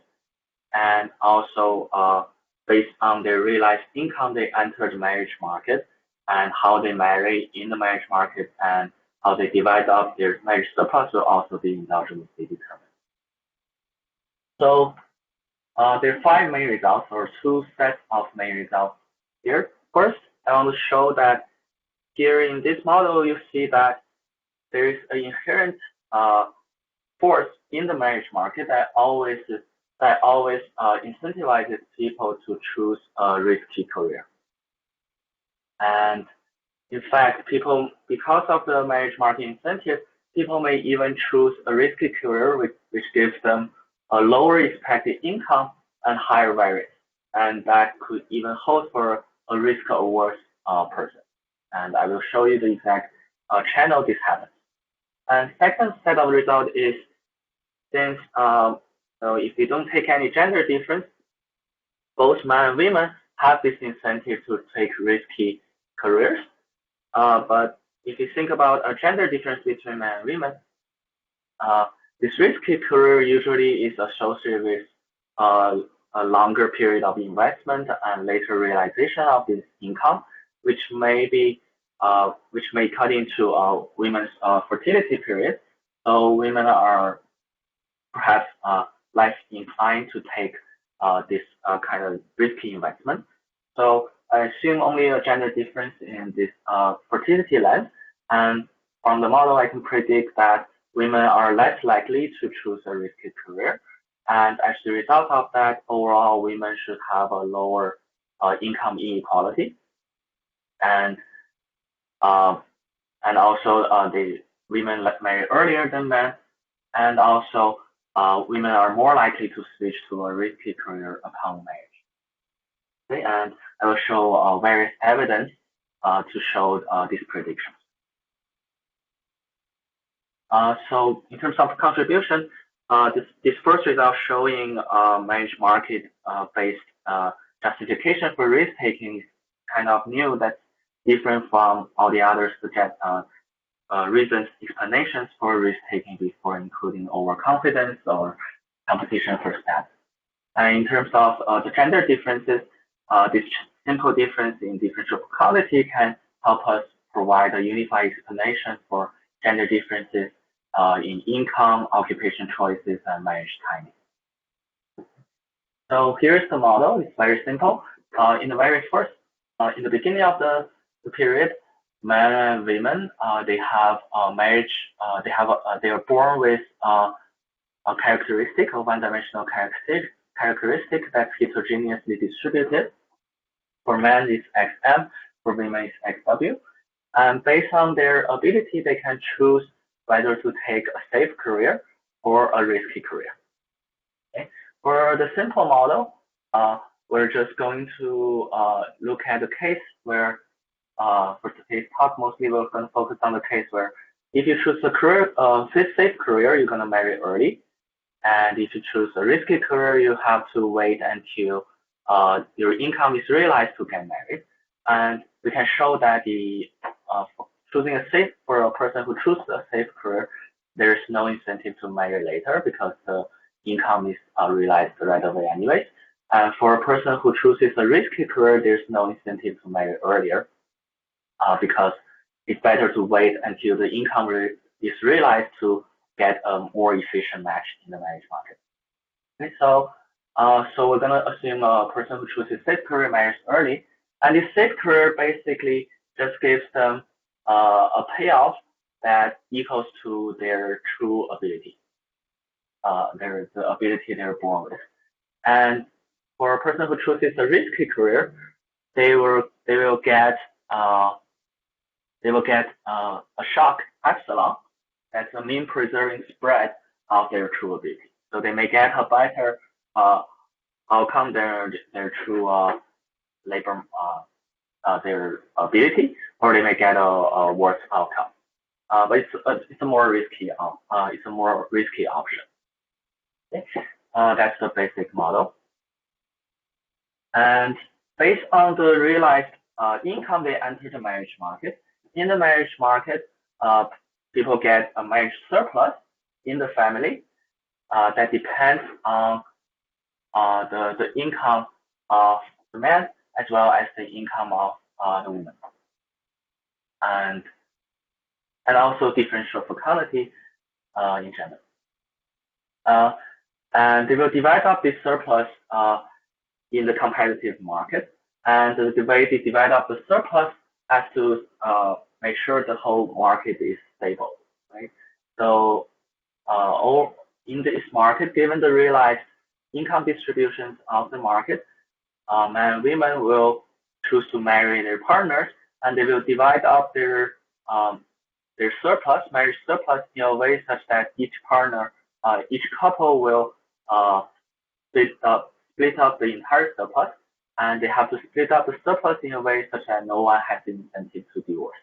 And also based on their realized income, they enter the marriage market, and how they marry in the marriage market and how they divide up their marriage surplus will also be endogenously determined. So there are 5 main results, or 2 sets of main results here. First, I want to show that here in this model, you see that there is an inherent force in the marriage market that always incentivizes people to choose a risky career. And in fact, people, because of the marriage market incentive, people may even choose a risky career which gives them a lower expected income and higher variance. And that could even hold for a risk-averse person. And I will show you the exact channel this happens. And second set of result is, since so if you don't take any gender difference, both men and women have this incentive to take risky careers. But if you think about a gender difference between men and women, this risky career usually is associated with a longer period of investment and later realization of this income, which may cut into women's fertility period. So women are perhaps less inclined to take this kind of risky investment. So I assume only a gender difference in this fertility lens, and from the model I can predict that women are less likely to choose a risky career, and as the result of that, overall women should have a lower income inequality, and also the women marry earlier than men, and also women are more likely to switch to a risky career upon marriage. Okay, and I will show various evidence to show these predictions. So in terms of contribution, this first result showing marriage market based justification for risk taking is kind of new. That's different from all the other reasons, explanations for risk taking before, including overconfidence or competition for status. And in terms of the gender differences, this simple difference in differential fecundity can help us provide a unified explanation for gender differences in income, occupation choices, and marriage timing. So here's the model. It's very simple. In the very first, in the beginning of the period, men and women, they have marriage. They are born with a characteristic, a one-dimensional characteristic that's heterogeneously distributed. For men, it's XM. For women, it's XW. And based on their ability, they can choose whether to take a safe career or a risky career. Okay. For the simple model, we're just going to look at a case where, for today's talk, mostly we're going to focus on the case where if you choose a career, safe career, you're going to marry early. And if you choose a risky career, you have to wait until your income is realized to get married. And we can show that choosing for a person who chooses a safe career, there's no incentive to marry later because the income is realized right away anyways. And for a person who chooses a risky career, there's no incentive to marry earlier because it's better to wait until the income is realized to get a more efficient match in the marriage market. Okay, so we're gonna assume a person who chooses safe career marries early, and this safe career basically just gives them a payoff that equals to their true ability, the ability they're born with. And for a person who chooses a risky career, they will get a shock epsilon. That's a mean preserving spread of their true ability. So they may get a better outcome than their true labor their ability, or they may get a worse outcome. But it's a more risky option. Okay? That's the basic model. And based on the realized income they enter the marriage market, in the marriage market, people get a marriage surplus in the family that depends on the income of the man as well as the income of the woman, and also differential fecundity in general. And they will divide up this surplus in the competitive market, and the way they divide up the surplus has to make sure the whole market is stable, right? So in this market, given the realized income distributions of the market, men and women will choose to marry their partners, and they will divide up their surplus, marriage surplus, in a way such that each couple will split up the entire surplus, and they have to split up the surplus in a way such that no one has an incentive to divorce.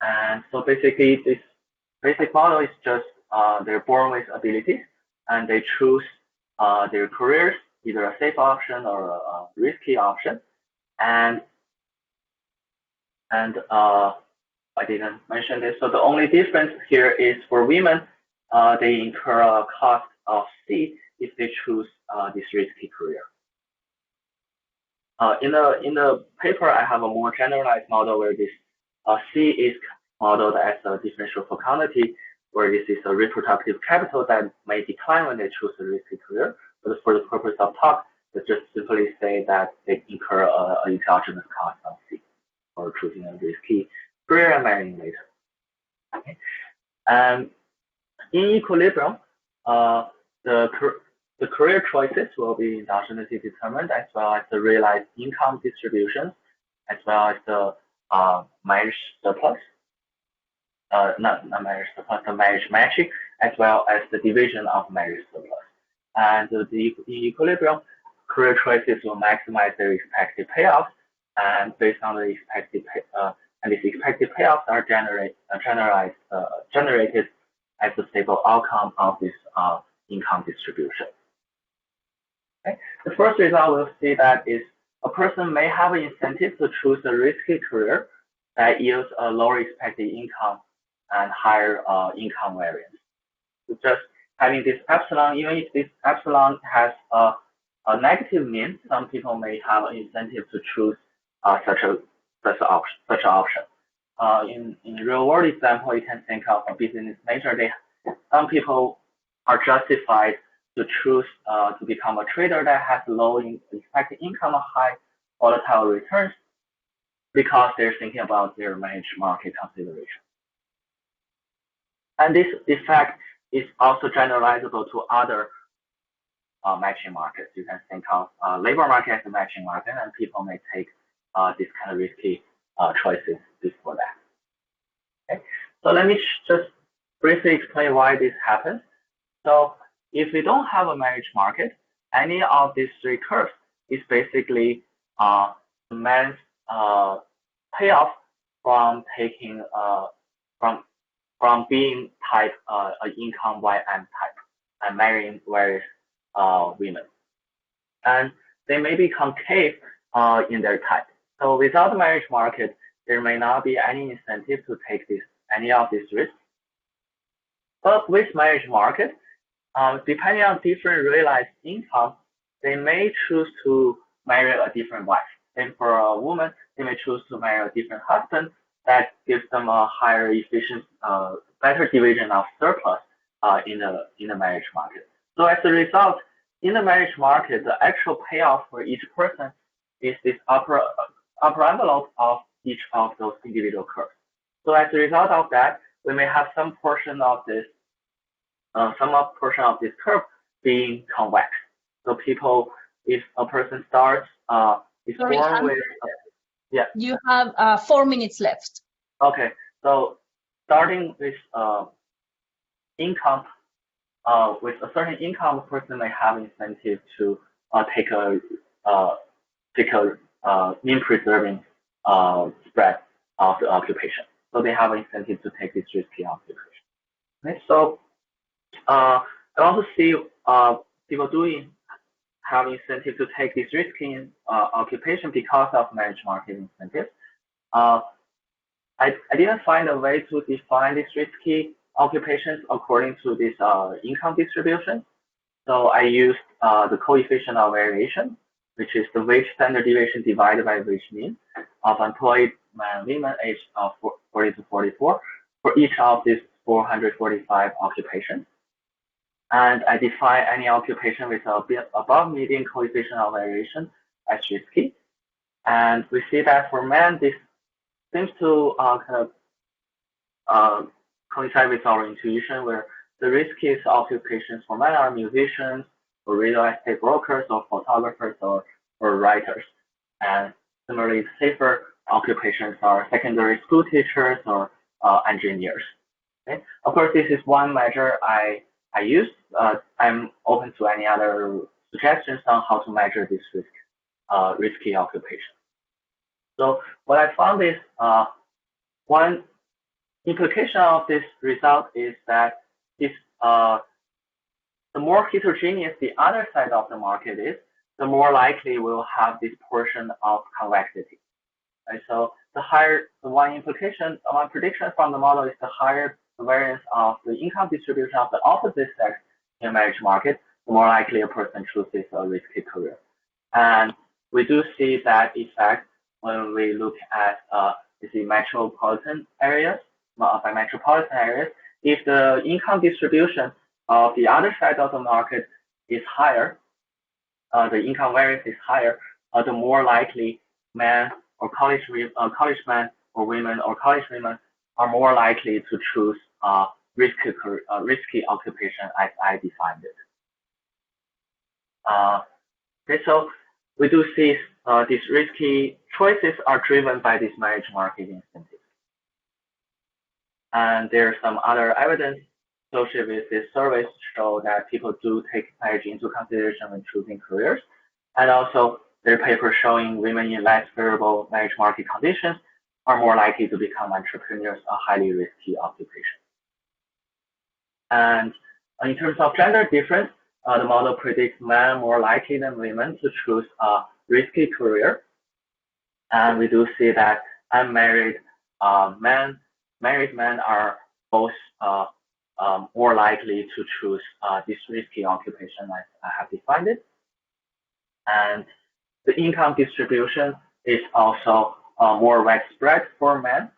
And so basically, this basic model is just they're born with abilities, and they choose their careers, either a safe option or a risky option. And I didn't mention this, so the only difference here is for women, they incur a cost of C if they choose this risky career. In the paper, I have a more generalized model where this C is modeled as a differential fecundity, where this is a reproductive capital that may decline when they choose a risky career. But for the purpose of talk, let's just simply say that they incur an exogenous cost of C for choosing a risky career and marrying later. Okay. And in equilibrium, the career choices will be endogenously determined, as well as the realized income distributions, as well as the marriage surplus, not marriage surplus, the marriage matching, as well as the division of marriage surplus. And in equilibrium, career choices will maximize their expected payoffs, and based on the expected and these expected payoffs are generated as a stable outcome of this income distribution. Okay. The first result we'll see that is a person may have an incentive to choose a risky career that yields a lower expected income and higher income variance. So just having this epsilon, even if this epsilon has a negative mean, some people may have an incentive to choose such an option. In real world example, you can think of a business major. Some people are justified to choose to become a trader that has low expected income or high volatile returns because they're thinking about their marriage market consideration. And this effect is also generalizable to other matching markets. You can think of labor market as a matching market, and people may take this kind of risky choices before that. Okay, so let me just briefly explain why this happens. So if we don't have a marriage market, any of these three curves is basically the man's payoff from taking from being type income YM type and marrying various women, and they may be concave in their type. So without the marriage market, there may not be any incentive to take any of these risks. But with marriage market, depending on different realized income, they may choose to marry a different wife. And for a woman, they may choose to marry a different husband that gives them a higher efficient better division of surplus in the marriage market. So as a result, in the marriage market, the actual payoff for each person is this upper envelope of each of those individual curves. So as a result of that, we may have some portion of this curve being convex. So if a person starts is Sorry, born with yeah. You have 4 minutes left. Okay, so starting with income, with a certain income, a person may have incentive to take a mean preserving spread of the occupation. So they have incentive to take this risky occupation. Okay, so I also see people have incentive to take this risky occupation because of marriage market incentives. I didn't find a way to define these risky occupations according to this income distribution. So I used the coefficient of variation, which is the wage standard deviation divided by wage mean of employed men and women aged 40 to 44 for each of these 445 occupations. And I define any occupation with above median coefficient of variation as risky. And we see that for men, this seems to coincide with our intuition, where the riskiest occupations for men are musicians, or real estate brokers, or photographers, or writers. And similarly, safer occupations are secondary school teachers or engineers. Okay? Of course, this is one measure I use. I'm open to any other suggestions on how to measure this risky occupation. So what I found is one implication of this result is that the more heterogeneous the other side of the market is, the more likely we'll have this portion of convexity. Right? So one prediction from the model is the higher the variance of the income distribution of the opposite sex in a marriage market, the more likely a person chooses a risky career. And we do see that effect when we look at metropolitan areas. By metropolitan areas, if the income distribution of the other side of the market is higher, the income variance is higher, the more likely men or college men or women or college women are more likely to choose risky occupation as I defined it. Okay, so we do see these risky choices are driven by this marriage market incentives. And there's some other evidence associated with this survey to show that people do take marriage into consideration when choosing careers. And also their paper showing women in less favorable marriage market conditions are more likely to become entrepreneurs, a highly risky occupation. And in terms of gender difference, the model predicts men more likely than women to choose a risky career. And we do see that unmarried married men are both more likely to choose this risky occupation as I have defined it. And the income distribution is also more widespread for men,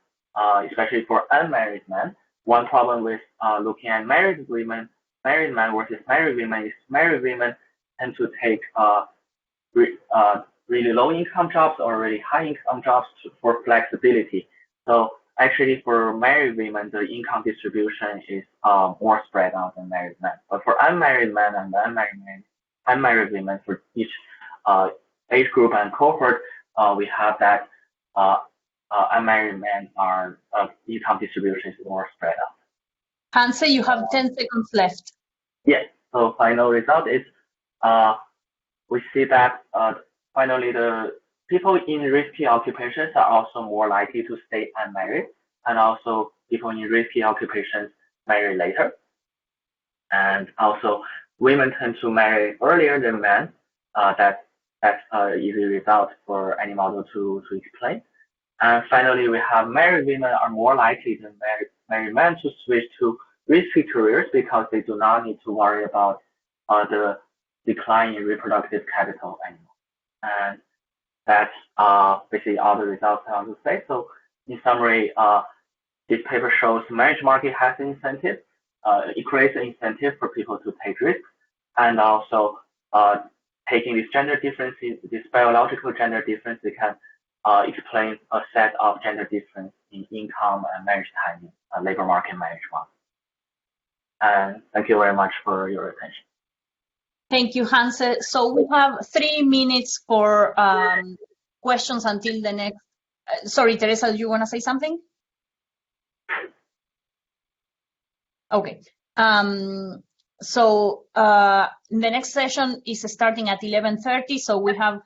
especially for unmarried men. One problem with looking at married men versus married women is married women tend to take really low income jobs or really high income jobs for flexibility. So actually for married women, the income distribution is more spread out than married men. But for unmarried men and unmarried women, for each age group and cohort, we have that unmarried men are income distribution is more spread out. Hanzhe, you have 10 seconds left. Yes. So final result is we see that finally the people in risky occupations are also more likely to stay unmarried, and also people in risky occupations marry later. And also women tend to marry earlier than men. That's an easy result for any model to explain. And finally, we have married women are more likely than married men to switch to risky careers because they do not need to worry about the decline in reproductive capital anymore. And that's basically all the results I want to say. So in summary, this paper shows marriage market has an incentive. It creates an incentive for people to take risks, and also taking this gender differences, this biological gender difference, they can explain a set of gender difference in income and marriage timing, labor market marriage market. And thank you very much for your attention. Thank you, Hanzhe. So we have 3 minutes for questions until the next. Sorry, Teresa, do you want to say something? Okay. So the next session is starting at 11:30. So we have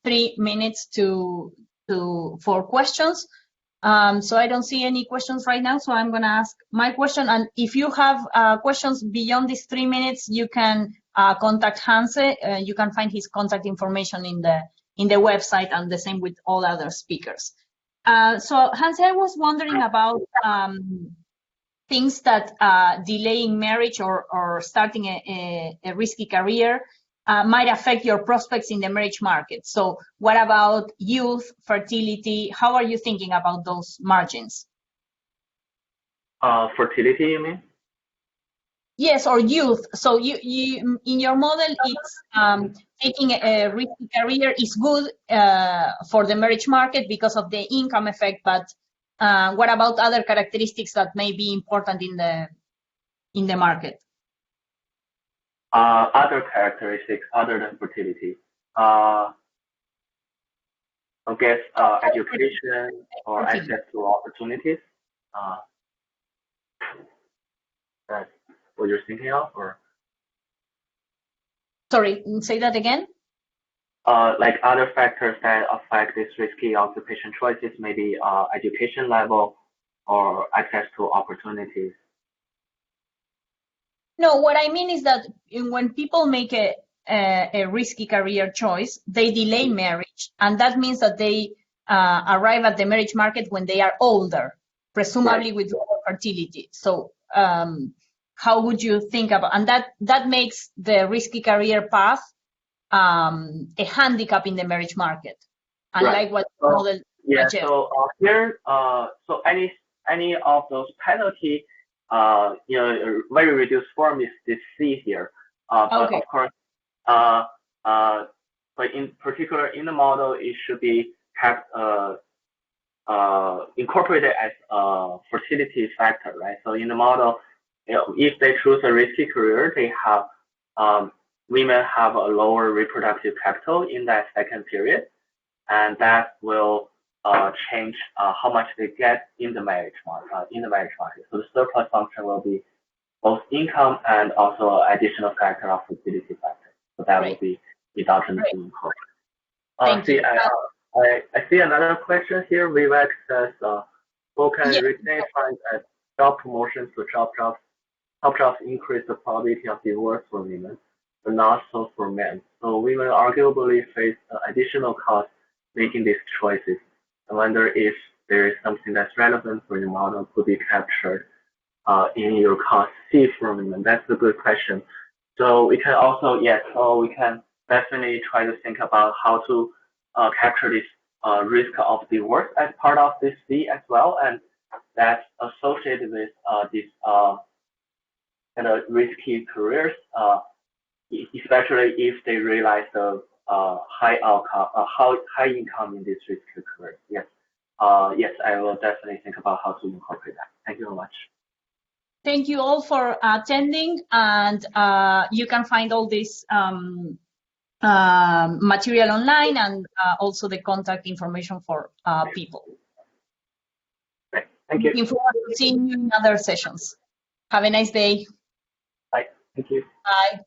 3 minutes for questions. So I don't see any questions right now, so I'm going to ask my question. And if you have questions beyond these 3 minutes, you can contact Hanzhe. You can find his contact information in the website, and the same with all other speakers. So Hanzhe, I was wondering about things that delaying marriage or starting a risky career might affect your prospects in the marriage market. So what about youth, fertility? How are you thinking about those margins? Fertility, you mean? Yes, or youth. So you in your model, it's taking a risky career is good for the marriage market because of the income effect, but what about other characteristics that may be important in the market? Other characteristics other than fertility. I guess education or access to opportunities. That's what you're thinking of, or? Sorry, say that again. Like other factors that affect these risky occupation choices, maybe education level or access to opportunities. No, what I mean is that when people make a risky career choice, they delay marriage, and that means that they arrive at the marriage market when they are older, presumably with lower fertility. So how would you think about, and that makes the risky career path a handicap in the marriage market, unlike what model. Yeah. So here, so any of those penalty, very reduced form is this C here. But Okay. of course, but in particular in the model, it should be kept incorporated as a fertility factor, right? So in the model, if they choose a risky career, they have women have a lower reproductive capital in that second period, and that will change how much they get in the marriage market. So the surplus function will be both income and also additional factor of fertility factor. So that will be reduction to income. I see another question here. Vivek says, how can retain funds as job promotions to help jobs increase the probability of divorce for women, but not so for men? So women arguably face additional costs making these choices. I wonder if there is something that's relevant for your model to be captured in your cost C for women. That's a good question. So we can also, so we can definitely try to think about how to capture this risk of divorce as part of this C as well, and that's associated with these kind of risky careers, especially if they realize the high outcome, high income in this risky career. Yes, I will definitely think about how to incorporate that. Thank you very much. Thank you all for attending, and you can find all this material online, and also the contact information for people. Great. Thank you. Looking forward to seeing you in other sessions. Have a nice day. Bye. Thank you. Bye.